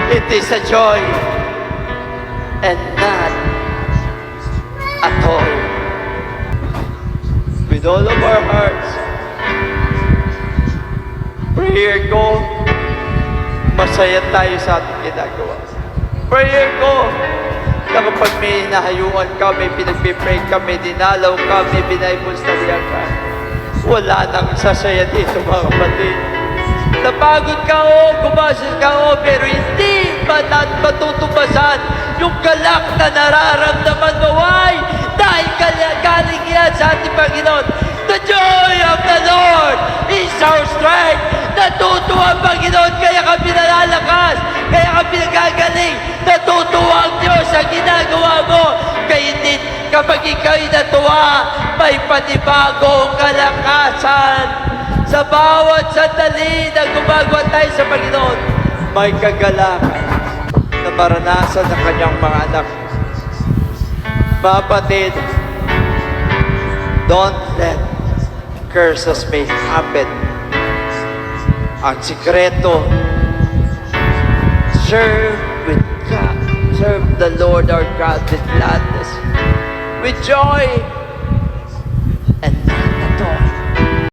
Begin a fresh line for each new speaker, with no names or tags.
It is a joy and not a toil. With all of our hearts, prayer ko, masaya tayo sa ating ginagawa. Prayer ko, na kapag may nahayuan kami, pinagpipray kami, dinalaw kami, binaibustalihan ka, wala nang sasaya dito mga kapatid. Napagod ka gumasal ka pero hindi ba natin matutubasan yung galak na nararamdaman mo? Why? Dahil galing yan sa ating Panginoon. The joy of the Lord is our strength. Natutuwa ang Panginoon, kaya kami nalalakas, kaya kami nagagaling. Natutuwa ang Diyos sa ginagawa mo. Kaya din, kapag ikaw'y natuwa, may panibagong kalakasan. Sa bawat sandali na gumagawa tayo sa Panginoon, may kagalakan na maranasan ng kanyang mga anak. Kapatid, don't let curses may happen. Ang sikreto, serve with God. Serve the Lord our God with gladness, with joy,